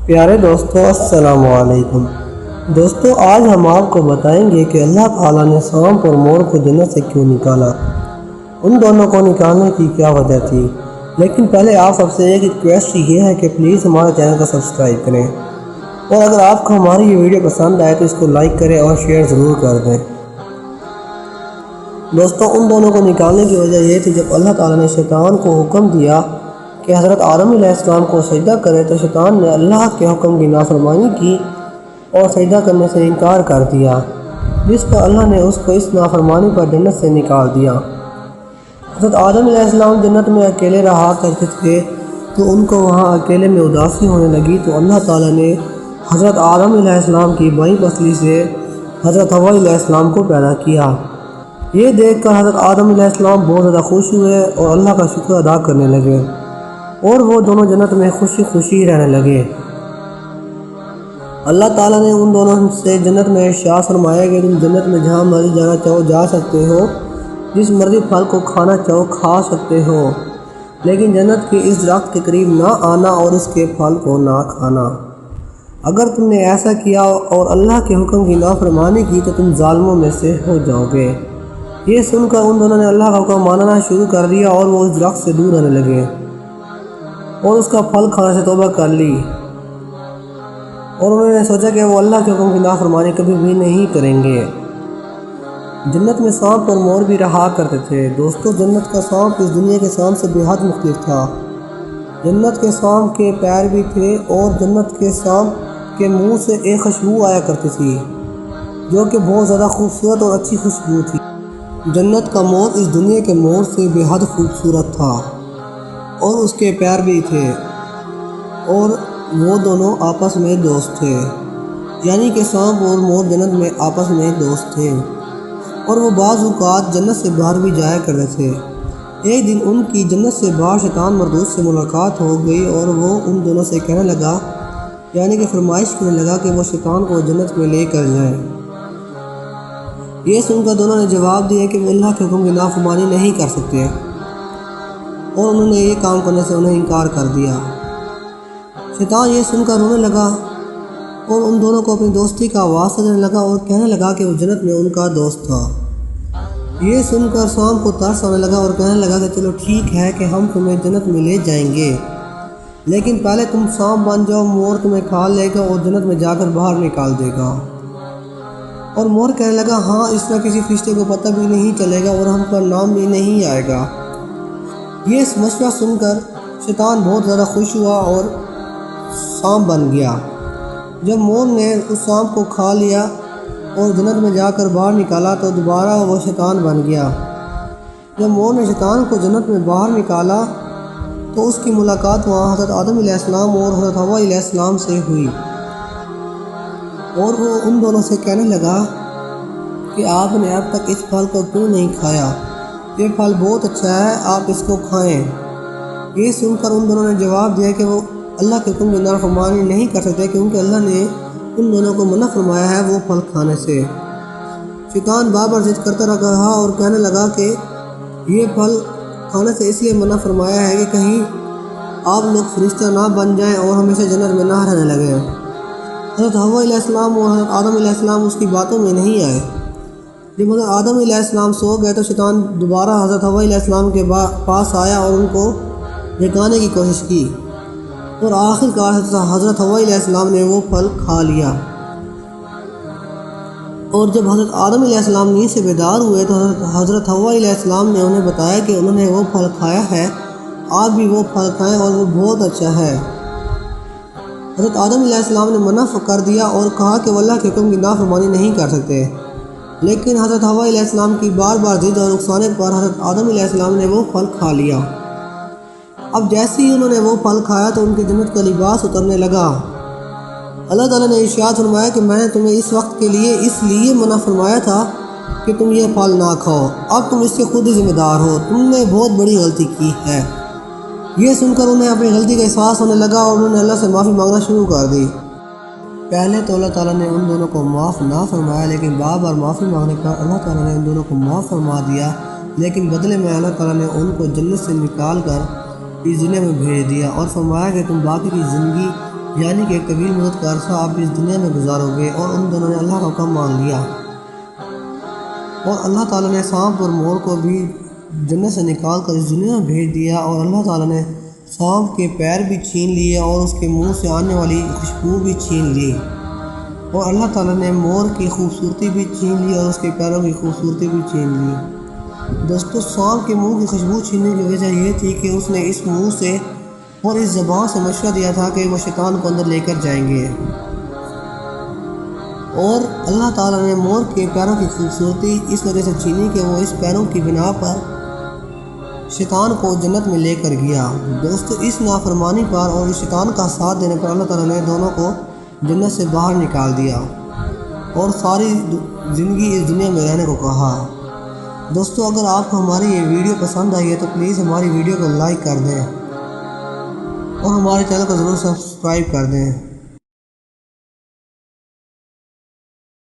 پیارے دوستو السلام علیکم۔ دوستو آج ہم آپ کو بتائیں گے کہ اللہ تعالیٰ نے سانپ اور مور کو جنت سے کیوں نکالا، ان دونوں کو نکالنے کی کیا وجہ تھی۔ لیکن پہلے آپ سب سے ایک ریکویسٹ یہ ہے کہ پلیز ہمارے چینل کو سبسکرائب کریں، اور اگر آپ کو ہماری یہ ویڈیو پسند آئے تو اس کو لائک کریں اور شیئر ضرور کر دیں۔ دوستو ان دونوں کو نکالنے کی وجہ یہ تھی، جب اللہ تعالیٰ نے شیطان کو حکم دیا کہ حضرت آدم علیہ السلام کو سجدہ کرے تو شیطان نے اللہ کے حکم کی نافرمانی کی اور سجدہ کرنے سے انکار کر دیا، جس پر اللہ نے اس کو اس نافرمانی پر جنت سے نکال دیا۔ حضرت آدم علیہ السلام جنت میں اکیلے رہا کرتے تھے، تو ان کو وہاں اکیلے میں اداسی ہونے لگی، تو اللہ تعالیٰ نے حضرت آدم علیہ السلام کی بائیں پسلی سے حضرت حوا علیہ السلام کو پیدا کیا۔ یہ دیکھ کر حضرت آدم علیہ السلام بہت زیادہ خوش ہوئے اور اللہ کا شکر ادا کرنے لگے، اور وہ دونوں جنت میں خوشی خوشی رہنے لگے۔ اللہ تعالیٰ نے ان دونوں سے جنت میں ارشاد فرمایا کہ تم جنت میں جہاں مرضی جانا چاہو جا سکتے ہو، جس مرضی پھل کو کھانا چاہو کھا سکتے ہو، لیکن جنت کے اس درخت کے قریب نہ آنا اور اس کے پھل کو نہ کھانا۔ اگر تم نے ایسا کیا اور اللہ کے حکم کی نافرمانی کی تو تم ظالموں میں سے ہو جاؤ گے۔ یہ سن کر ان دونوں نے اللہ کا حکم ماننا شروع کر دیا اور وہ اس درخت سے دور رہنے لگے اور اس کا پھل کھانے سے توبہ کر لی، اور انہوں نے سوچا کہ وہ اللہ کے حکم کی نافرمانی کبھی بھی نہیں کریں گے۔ جنت میں سانپ اور مور بھی رہا کرتے تھے۔ دوستو جنت کا سانپ اس دنیا کے سانپ سے بے حد مختلف تھا۔ جنت کے سانپ کے پیر بھی تھے اور جنت کے سانپ کے منہ سے ایک خوشبو آیا کرتی تھی جو کہ بہت زیادہ خوبصورت اور اچھی خوشبو تھی۔ جنت کا مور اس دنیا کے مور سے بے حد خوبصورت تھا اور اس کے پیر بھی تھے، اور وہ دونوں آپس میں دوست تھے، یعنی کہ سانپ اور مور جنت میں آپس میں دوست تھے، اور وہ بعض اوقات جنت سے باہر بھی جایا کرتے تھے۔ ایک دن ان کی جنت سے باہر شیطان مردود سے ملاقات ہو گئی اور وہ ان دونوں سے کہنے لگا، یعنی کہ فرمائش کرنے لگا کہ وہ شیطان کو جنت میں لے کر جائیں۔ یہ سن کر دونوں نے جواب دیا کہ وہ اللہ کے حکم کی نافرمانی نہیں کر سکتے، اور انہوں نے یہ کام کرنے سے انہیں انکار کر دیا۔ شیطان یہ سن کر رونے لگا اور ان دونوں کو اپنی دوستی کا واسطہ دینے لگا اور کہنے لگا کہ وہ جنت میں ان کا دوست تھا۔ یہ سن کر سانپ کو ترس آنے لگا اور کہنے لگا کہ چلو ٹھیک ہے کہ ہم تمہیں جنت میں لے جائیں گے، لیکن پہلے تم سانپ بن جاؤ، مور تمہیں کھا لے گا اور جنت میں جا کر باہر نکال دے گا۔ اور مور کہنے لگا ہاں، اس طرح کسی فرشتے کو پتہ بھی نہیں چلے گا اور ہم پر نام بھی نہیں آئے گا۔ یہ مشورہ سن کر شیطان بہت زیادہ خوش ہوا اور سانپ بن گیا۔ جب مور نے اس سانپ کو کھا لیا اور جنت میں جا کر باہر نکالا تو دوبارہ وہ شیطان بن گیا۔ جب مور نے شیطان کو جنت میں باہر نکالا تو اس کی ملاقات وہاں حضرت آدم علیہ السلام اور حضرت حوا علیہ السلام سے ہوئی، اور وہ ان دونوں سے کہنے لگا کہ آپ نے اب تک اس پھل کو کیوں نہیں کھایا؟ یہ پھل بہت اچھا ہے، آپ اس کو کھائیں۔ یہ سن کر ان دونوں نے جواب دیا کہ وہ اللہ کے حکم کی نافرمانی نہیں کر سکتے، کیونکہ اللہ نے ان دونوں کو منع فرمایا ہے وہ پھل کھانے سے۔ شیطان بار بار ضد کرتا رہا اور کہنے لگا کہ یہ پھل کھانے سے اس لیے منع فرمایا ہے کہ کہیں آپ لوگ فرشتہ نہ بن جائیں اور ہمیشہ جنت میں نہ رہنے لگے۔ حضرت حوا علیہ السلام اور حضرت آدم علیہ السلام اس کی باتوں میں نہیں آئے۔ جب حضرت آدم علیہ السلام سو گئے تو شیطان دوبارہ حضرت حوا علیہ السلام کے پاس آیا اور ان کو جگانے کی کوشش کی، اور آخر کار حضرت حوا علیہ السلام نے وہ پھل کھا لیا۔ اور جب حضرت آدم علیہ السلام نیند سے بیدار ہوئے تو حضرت حوا علیہ السلام نے انہیں بتایا کہ انہوں نے وہ پھل کھایا ہے، آپ بھی وہ پھل کھائیں اور وہ بہت اچھا ہے۔ حضرت آدم علیہ السلام نے منع کر دیا اور کہا کہ وہ اللہ کے حکم کی نافرمانی نہیں کر سکتے، لیکن حضرت حوا علیہ السلام کی بار بار ضد اور اکسانے پر حضرت آدم علیہ السلام نے وہ پھل کھا لیا۔ اب جیسے ہی انہوں نے وہ پھل کھایا تو ان کی جنت کا لباس اترنے لگا۔ اللہ تعالیٰ نے ارشاد فرمایا کہ میں نے تمہیں اس وقت کے لیے اس لیے منع فرمایا تھا کہ تم یہ پھل نہ کھاؤ، اب تم اس کے خود ہی ذمہ دار ہو، تم نے بہت بڑی غلطی کی ہے۔ یہ سن کر انہیں اپنی غلطی کا احساس ہونے لگا اور انہوں نے اللہ سے معافی مانگنا شروع کر دی۔ پہلے تو اللہ تعالیٰ نے ان دونوں کو معاف نہ فرمایا، لیکن بار بار معافی مانگنے پر اللہ تعالیٰ نے ان دونوں کو معاف فرما دیا، لیکن بدلے میں اللہ تعالیٰ نے ان کو جنت سے نکال کر اس دنیا میں بھیج دیا اور فرمایا کہ تم باقی کی زندگی یعنی کہ ایک طویل مدت کا عرصہ آپ اس دنیا میں گزارو گے، اور ان دونوں نے اللہ کا حکم مان لیا۔ اور اللہ تعالیٰ نے سانپ اور مور کو بھی جنت سے نکال کر اس دنیا میں بھیج دیا، اور اللہ تعالیٰ نے سانپ کے پیر بھی چھین لیے اور اس کے منہ سے آنے والی خوشبو بھی چھین لی، اور اللہ تعالیٰ نے مور کی خوبصورتی بھی چھین لی اور اس کے پیروں کی خوبصورتی بھی چھین لی۔ دوستو، سانپ کے منہ کی خوشبو چھیننے کی وجہ یہ تھی کہ اس نے اس منہ سے اور اس زبان سے مشورہ دیا تھا کہ وہ شیطان کو اندر لے کر جائیں گے، اور اللہ تعالیٰ نے مور کے پیروں کی خوبصورتی اس وجہ سے چھینی کہ وہ اس پیروں کی بنا پر شیطان کو جنت میں لے کر گیا۔ دوستو، اس نافرمانی پر اور اس شیطان کا ساتھ دینے پر اللہ تعالیٰ نے دونوں کو جنت سے باہر نکال دیا اور ساری زندگی اس دنیا میں رہنے کو کہا۔ دوستو، اگر آپ کو ہماری یہ ویڈیو پسند آئی ہے تو پلیز ہماری ویڈیو کو لائک کر دیں اور ہمارے چینل کو ضرور سبسکرائب کر دیں۔